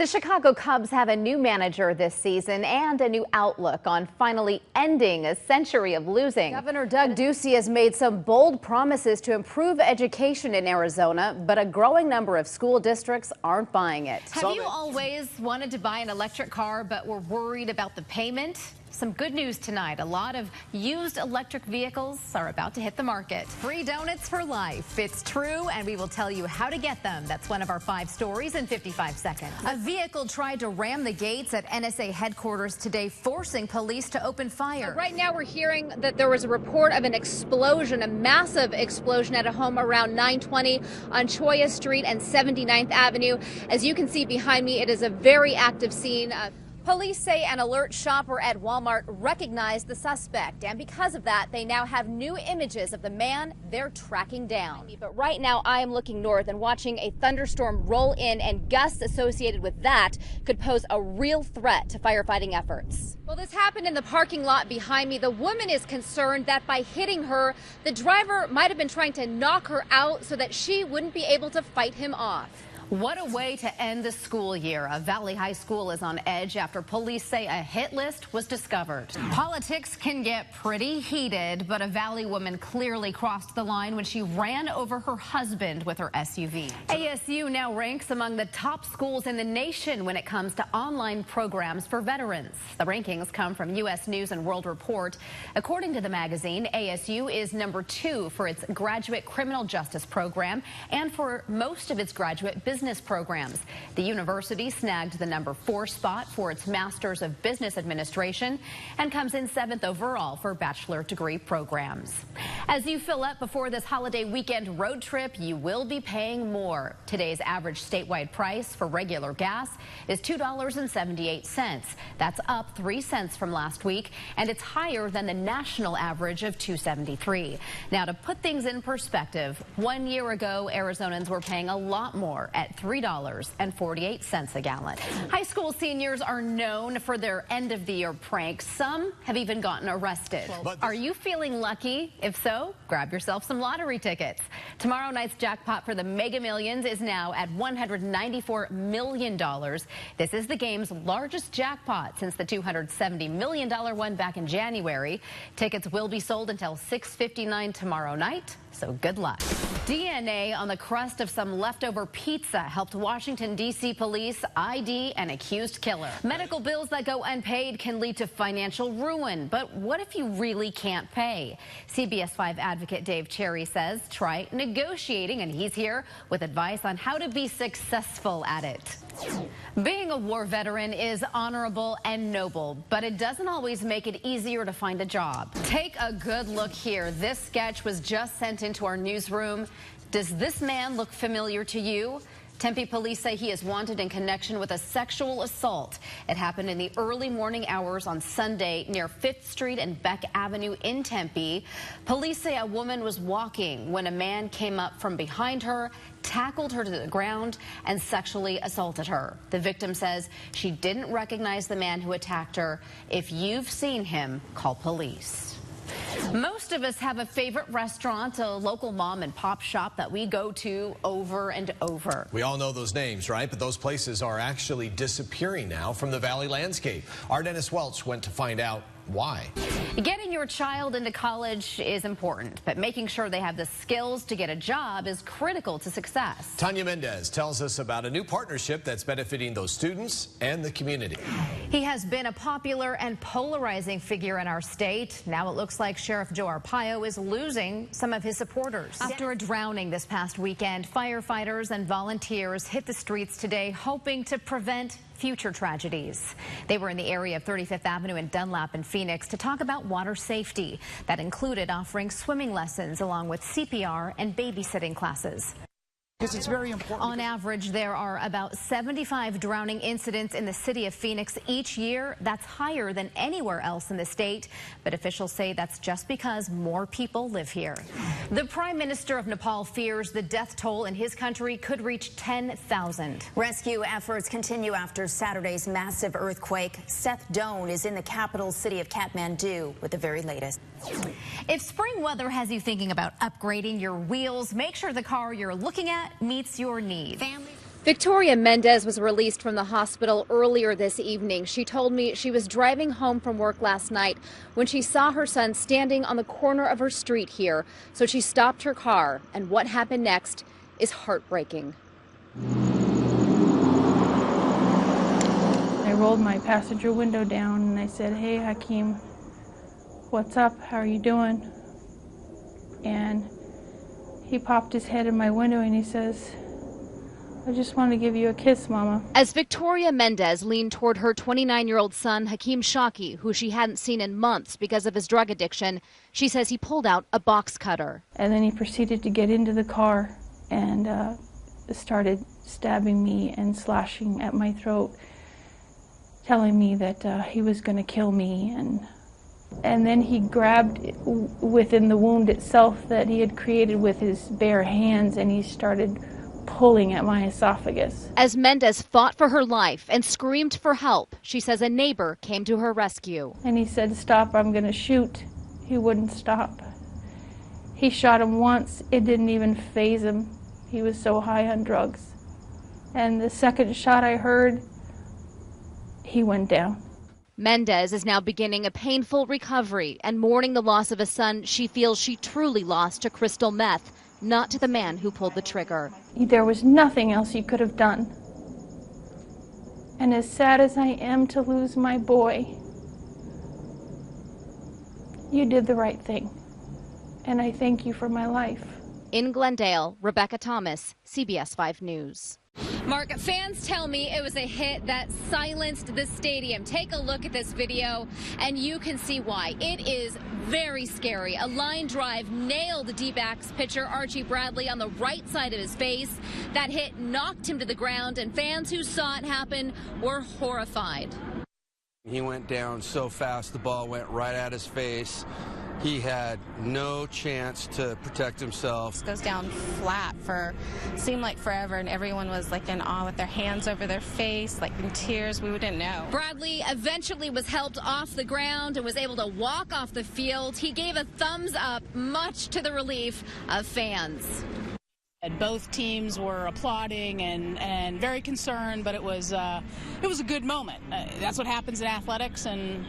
The Chicago Cubs have a new manager this season and a new outlook on finally ending a century of losing. Governor Doug Ducey has made some bold promises to improve education in Arizona, but a growing number of school districts aren't buying it. Have you always wanted to buy an electric car but were worried about the payment? Some good news tonight. A lot of used electric vehicles are about to hit the market. Free donuts for life. It's true, and we will tell you how to get them. That's one of our 5 stories in 55 seconds. A vehicle tried to ram the gates at NSA headquarters today, forcing police to open fire. Right now we're hearing that there was a report of an explosion, a massive explosion at a home around 920 on Choya Street and 79th Avenue. As you can see behind me, it is a very active scene. Police say an alert shopper at Walmart recognized the suspect, and because of that, they now have new images of the man they're tracking down. But right now, I am looking north and watching a thunderstorm roll in, and gusts associated with that could pose a real threat to firefighting efforts. Well, this happened in the parking lot behind me. The woman is concerned that by hitting her, the driver might have been trying to knock her out so that she wouldn't be able to fight him off. What a way to end the school year. A Valley High School is on edge after police say a hit list was discovered. Politics can get pretty heated, but a Valley woman clearly crossed the line when she ran over her husband with her SUV. ASU now ranks among the top schools in the nation when it comes to online programs for veterans. The rankings come from U.S. News and World Report. According to the magazine, ASU is number 2 for its graduate criminal justice program and for most of its graduate business programs. The university snagged the number 4 spot for its Masters of Business Administration and comes in 7th overall for bachelor degree programs. As you fill up before this holiday weekend road trip, you will be paying more. Today's average statewide price for regular gas is $2.78. That's up 3 cents from last week, and it's higher than the national average of $2.73. Now, to put things in perspective, 1 year ago, Arizonans were paying a lot more at $3.48 a gallon. High school seniors are known for their end-of-the-year pranks. Some have even gotten arrested. Are you feeling lucky? If so, grab yourself some lottery tickets. Tomorrow night's jackpot for the Mega Millions is now at $194 million. This is the game's largest jackpot since the $270 million one back in January. Tickets will be sold until 6:59 tomorrow night, so good luck. DNA on the crust of some leftover pizza helped Washington, D.C. police ID an accused killer. Medical bills that go unpaid can lead to financial ruin. But what if you really can't pay? CBS 5 advocate Dave Cherry says try negotiating, and he's here with advice on how to be successful at it. Being a war veteran is honorable and noble, but it doesn't always make it easier to find a job. Take a good look here. This sketch was just sent into our newsroom. Does this man look familiar to you? Tempe police say he is wanted in connection with a sexual assault. It happened in the early morning hours on Sunday near 5th Street and Beck Avenue in Tempe. Police say a woman was walking when a man came up from behind her, tackled her to the ground, and sexually assaulted her. The victim says she didn't recognize the man who attacked her. If you've seen him, call police. Most of us have a favorite restaurant, a local mom and pop shop that we go to over and over. We all know those names, right? But those places are actually disappearing now from the Valley landscape. Our Dennis Welch went to find out why. Getting your child into college is important, but making sure they have the skills to get a job is critical to success. Tanya Mendez tells us about a new partnership that's benefiting those students and the community. He has been a popular and polarizing figure in our state. Now it looks like Sheriff Joe Arpaio is losing some of his supporters. After a drowning this past weekend, firefighters and volunteers hit the streets today hoping to prevent future tragedies. They were in the area of 35th Avenue and Dunlap in Phoenix to talk about water safety. That included offering swimming lessons along with CPR and babysitting classes. Because it's very important. On average, there are about 75 drowning incidents in the city of Phoenix each year. That's higher than anywhere else in the state. But officials say that's just because more people live here. The Prime Minister of Nepal fears the death toll in his country could reach 10,000. Rescue efforts continue after Saturday's massive earthquake. Seth Doan is in the capital city of Kathmandu with the very latest. If spring weather has you thinking about upgrading your wheels, make sure the car you're looking at meets your needs. Victoria Mendez was released from the hospital earlier this evening. She told me she was driving home from work last night when she saw her son standing on the corner of her street here. So she stopped her car, and what happened next is heartbreaking. I rolled my passenger window down and I said, "Hey, Hakeem, what's up? How are you doing?" And he popped his head in my window and he says, "I just want to give you a kiss, Mama." As Victoria Mendez leaned toward her 29-year-old son, Hakeem Shaki, who she hadn't seen in months because of his drug addiction, she says he pulled out a box cutter. And then he proceeded to get into the car and started stabbing me and slashing at my throat, telling me that he was going to kill me. And then he grabbed within the wound itself that he had created with his bare hands, and he started pulling at my esophagus. As Mendez fought for her life and screamed for help, she says a neighbor came to her rescue. And he said, "Stop, I'm going to shoot." He wouldn't stop. He shot him once. It didn't even faze him. He was so high on drugs. And the second shot I heard, he went down. Mendez is now beginning a painful recovery and mourning the loss of a son she feels she truly lost to crystal meth, not to the man who pulled the trigger. There was nothing else you could have done. And as sad as I am to lose my boy, you did the right thing. And I thank you for my life. In Glendale, Rebecca Thomas, CBS 5 News. Mark, fans tell me it was a hit that silenced the stadium. Take a look at this video and you can see why. It is very scary. A line drive nailed D-backs pitcher Archie Bradley on the right side of his face. That hit knocked him to the ground, and fans who saw it happen were horrified. He went down so fast, the ball went right at his face. He had no chance to protect himself. It goes down flat for seemed like forever, and everyone was like in awe with their hands over their face, like in tears. We wouldn't know. Bradley eventually was helped off the ground and was able to walk off the field. He gave a thumbs up, much to the relief of fans. And both teams were applauding and very concerned, but it was a good moment. That's what happens in athletics, and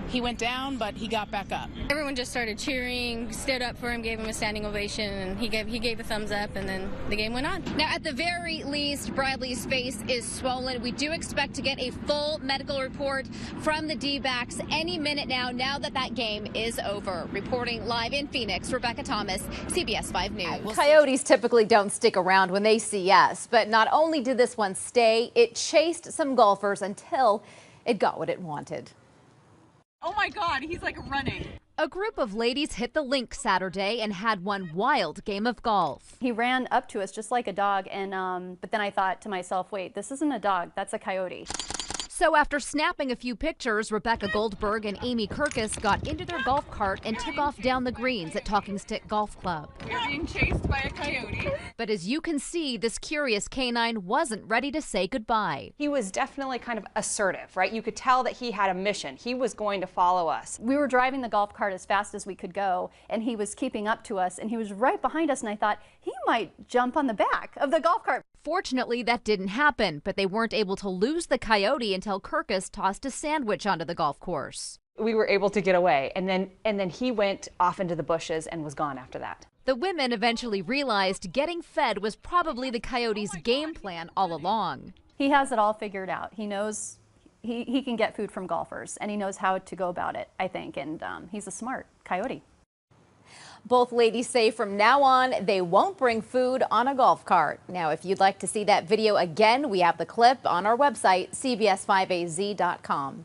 he went down, but he got back up. Everyone just started cheering, stood up for him, gave him a standing ovation, and he gave a thumbs up, and then the game went on. Now, at the very least, Bradley's face is swollen. We do expect to get a full medical report from the D-backs any minute now that game is over. Reporting live in Phoenix, Rebecca Thomas, CBS 5 News. Coyotes typically don't stick around when they see us, but not only did this one stay, it chased some golfers until it got what it wanted. Oh my God, he's like running. A group of ladies hit the link Saturday and had one wild game of golf. He ran up to us just like a dog, and but then I thought to myself, wait, this isn't a dog, that's a coyote. So after snapping a few pictures, Rebecca Goldberg and Amy Kirkus got into their golf cart and took off down the greens at Talking Stick Golf Club. We're being chased by a coyote. But as you can see, this curious canine wasn't ready to say goodbye. He was definitely kind of assertive, right? You could tell that he had a mission. He was going to follow us. We were driving the golf cart as fast as we could go, and he was keeping up to us, and he was right behind us, and I thought, he might jump on the back of the golf cart. Fortunately, that didn't happen, but they weren't able to lose the coyote until Kirkus tossed a sandwich onto the golf course. We were able to get away, and then he went off into the bushes and was gone after that. The women eventually realized getting fed was probably the coyote's game plan all along. He has it all figured out. He knows he can get food from golfers, and he knows how to go about it, I think, and he's a smart coyote. Both ladies say from now on, they won't bring food on a golf cart. Now, if you'd like to see that video again, we have the clip on our website, cbs5az.com.